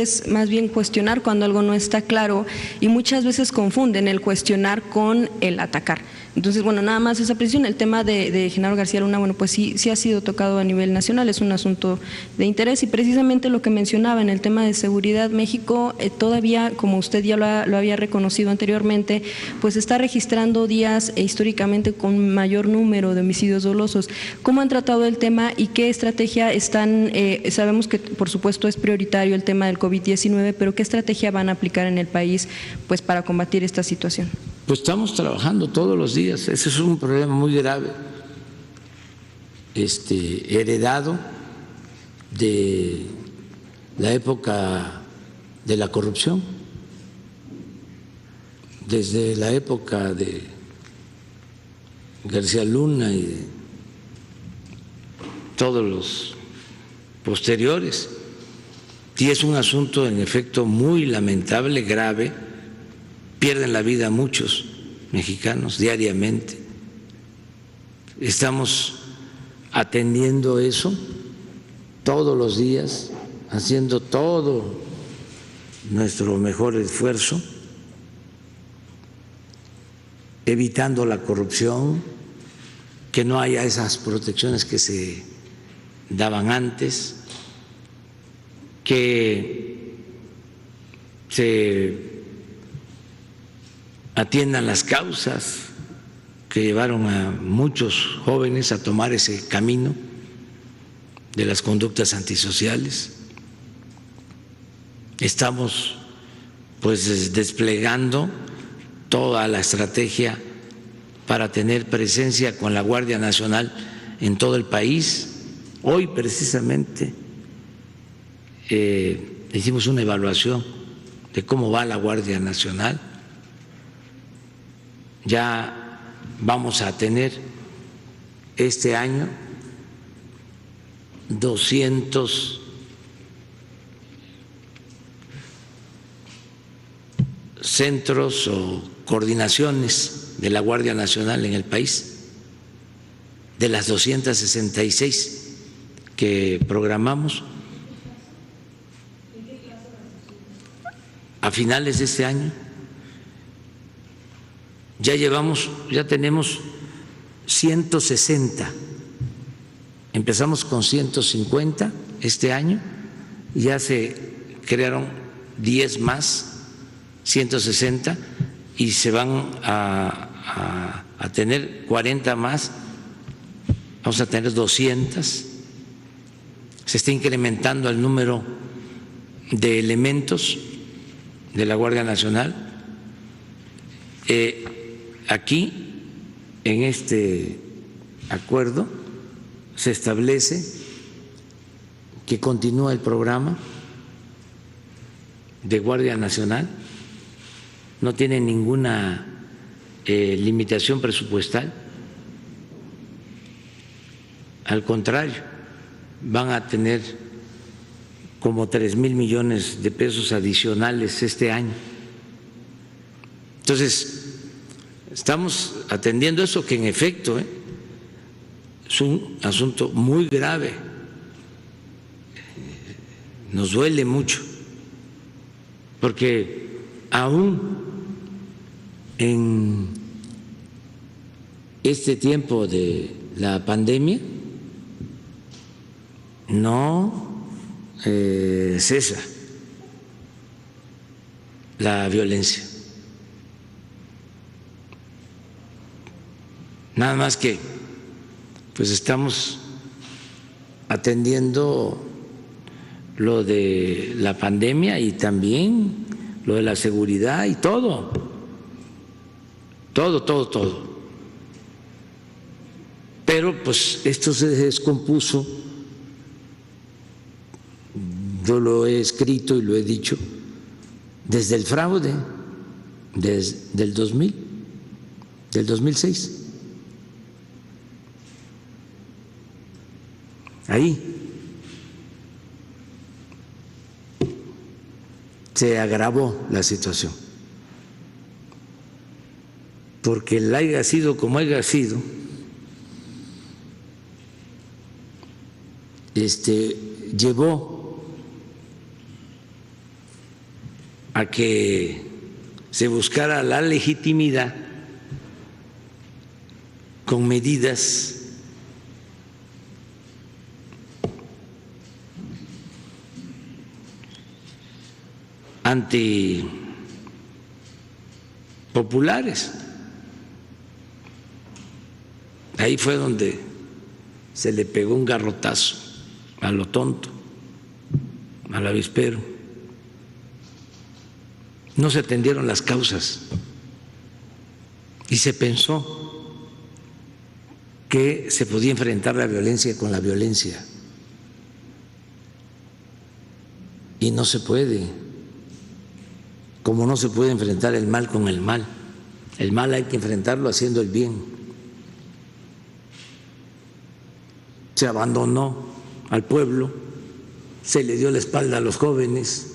es más bien cuestionar cuando algo no está claro y muchas veces confunden el cuestionar con el atacar. Entonces, bueno, nada más esa precisión. El tema de Genaro García Luna, bueno, pues sí ha sido tocado a nivel nacional, es un asunto de interés y precisamente lo que mencionaba en el tema de seguridad, México todavía, como usted ya lo había reconocido anteriormente, pues está registrando días históricamente con mayor número de homicidios dolosos. ¿Cómo han tratado el tema y qué estrategia están, sabemos que por supuesto es prioritario el tema del COVID-19, pero qué estrategia van a aplicar en el país pues para combatir esta situación? Pues estamos trabajando todos los días. Ese es un problema muy grave, heredado de la época de la corrupción, desde la época de García Luna y de todos los posteriores. Y es un asunto, en efecto, muy lamentable, grave. Pierden la vida muchos mexicanos diariamente. Estamos atendiendo eso todos los días, haciendo todo nuestro mejor esfuerzo, evitando la corrupción, que no haya esas protecciones que se daban antes, que se atiendan las causas que llevaron a muchos jóvenes a tomar ese camino de las conductas antisociales. Estamos pues desplegando toda la estrategia para tener presencia con la Guardia Nacional en todo el país. Hoy precisamente hicimos una evaluación de cómo va la Guardia Nacional. Ya vamos a tener este año 200 centros o coordinaciones de la Guardia Nacional en el país, de las 266 que programamos a finales de este año. Ya tenemos 160, empezamos con 150 este año, ya se crearon 10 más, 160, y se van a tener 40 más, vamos a tener 200, se está incrementando el número de elementos de la Guardia Nacional. Aquí, en este acuerdo, se establece que continúa el programa de Guardia Nacional, no tiene ninguna limitación presupuestal, al contrario, van a tener como 3,000 millones de pesos adicionales este año. Entonces, estamos atendiendo eso, que en efecto es un asunto muy grave, nos duele mucho, porque aún en este tiempo de la pandemia no cesa la violencia. Nada más que pues estamos atendiendo lo de la pandemia y también lo de la seguridad y todo. Pero pues esto se descompuso, yo lo he escrito y lo he dicho, desde el fraude, desde el 2000, del 2006. Ahí se agravó la situación, porque el haya sido como haya sido, llevó a que se buscara la legitimidad con medidas antipopulares. Ahí fue donde se le pegó un garrotazo a lo tonto, al avispero. No se atendieron las causas y se pensó que se podía enfrentar la violencia con la violencia. Y no se puede, como no se puede enfrentar el mal con el mal. El mal hay que enfrentarlo haciendo el bien. Se abandonó al pueblo, se le dio la espalda a los jóvenes,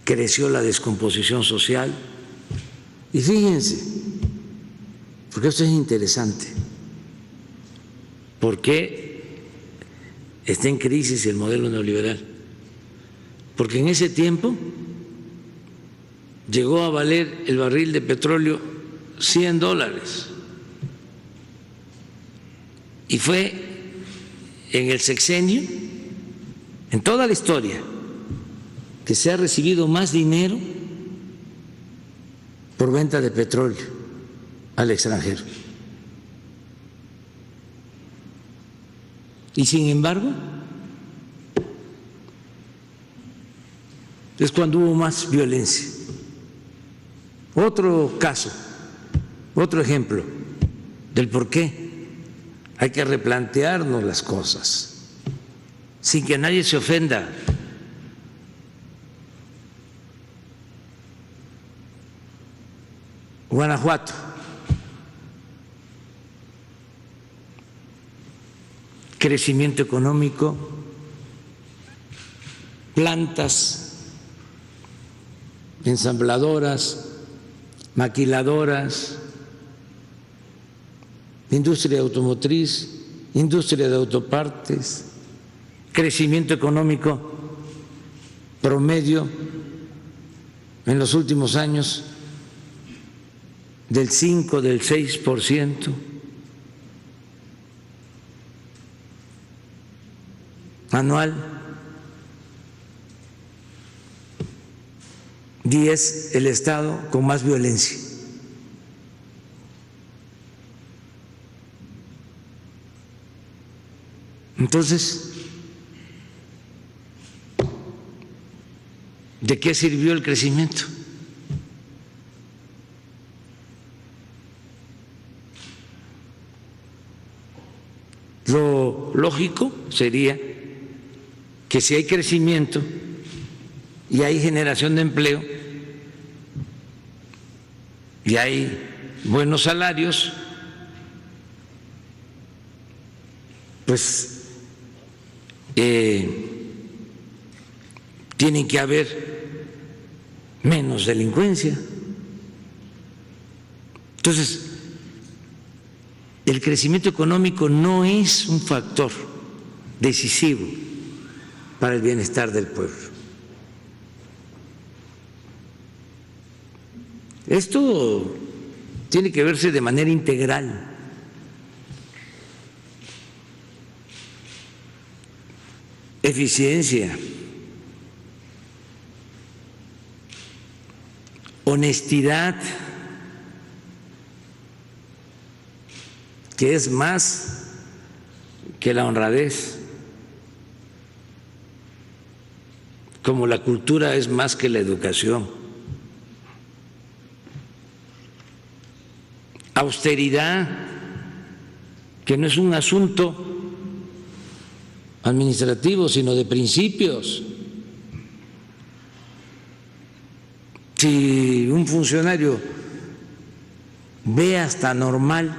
creció la descomposición social. Y fíjense, porque esto es interesante, ¿por qué está en crisis el modelo neoliberal? Porque en ese tiempo llegó a valer el barril de petróleo $100. Y fue en el sexenio, en toda la historia, que se ha recibido más dinero por venta de petróleo al extranjero. Y sin embargo, es cuando hubo más violencia. Otro caso, otro ejemplo del por qué hay que replantearnos las cosas sin que nadie se ofenda. Guanajuato, crecimiento económico, plantas ensambladoras, maquiladoras, industria automotriz, industria de autopartes, crecimiento económico promedio en los últimos años del 5, del 6% anual. Y es el estado con más violencia. Entonces, ¿de qué sirvió el crecimiento? Lo lógico sería que si hay crecimiento y hay generación de empleo y hay buenos salarios, pues tiene que haber menos delincuencia. Entonces, el crecimiento económico no es un factor decisivo para el bienestar del pueblo. Esto tiene que verse de manera integral. Eficiencia, honestidad, que es más que la honradez, como la cultura es más que la educación. Austeridad, que no es un asunto administrativo, sino de principios. Si un funcionario ve hasta normal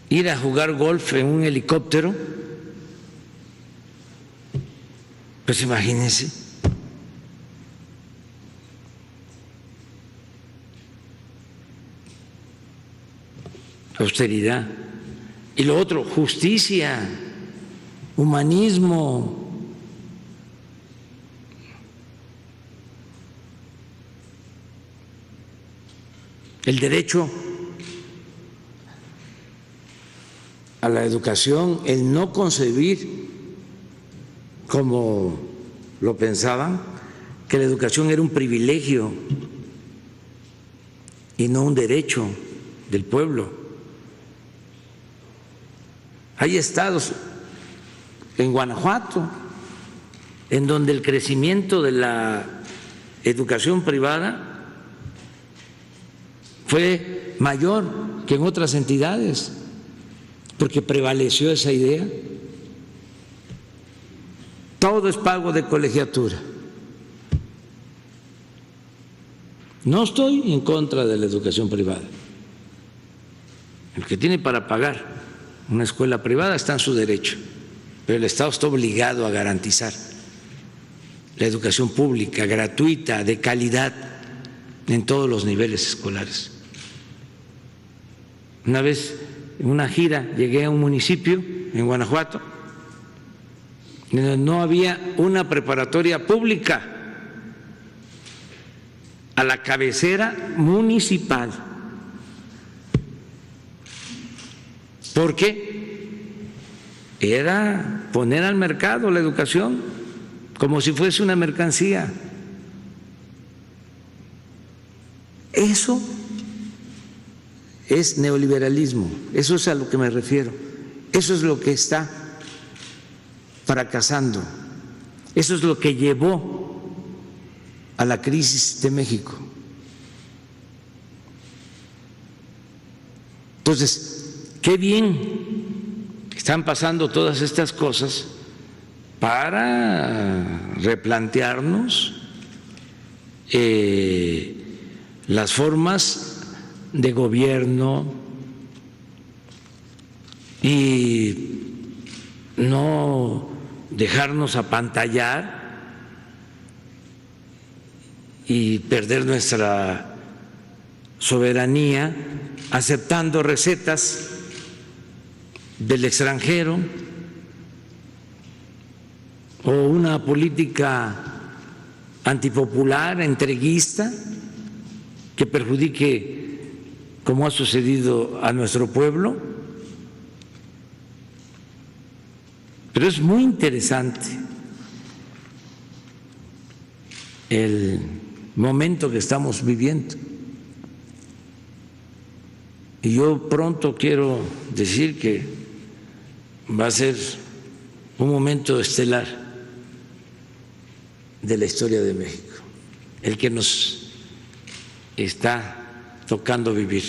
ir a jugar golf en un helicóptero, pues imagínense. Austeridad. Y lo otro, justicia, humanismo, el derecho a la educación, el no concebir, como lo pensaban, que la educación era un privilegio y no un derecho del pueblo. Hay estados en Guanajuato en donde el crecimiento de la educación privada fue mayor que en otras entidades, porque prevaleció esa idea. Todo es pago de colegiatura. No estoy en contra de la educación privada. El que tiene para pagar una escuela privada está en su derecho, pero el Estado está obligado a garantizar la educación pública, gratuita, de calidad, en todos los niveles escolares. Una vez en una gira llegué a un municipio en Guanajuato donde no había una preparatoria pública, a la cabecera municipal. ¿Por qué? Era poner al mercado la educación como si fuese una mercancía. Eso es neoliberalismo, eso es a lo que me refiero, eso es lo que está fracasando, eso es lo que llevó a la crisis de México. Entonces, qué bien están pasando todas estas cosas para replantearnos las formas de gobierno y no dejarnos apantallar y perder nuestra soberanía aceptando recetas del extranjero o una política antipopular, entreguista, que perjudique, como ha sucedido, a nuestro pueblo. Pero es muy interesante el momento que estamos viviendo. Y yo pronto quiero decir que va a ser un momento estelar de la historia de México, el que nos está tocando vivir.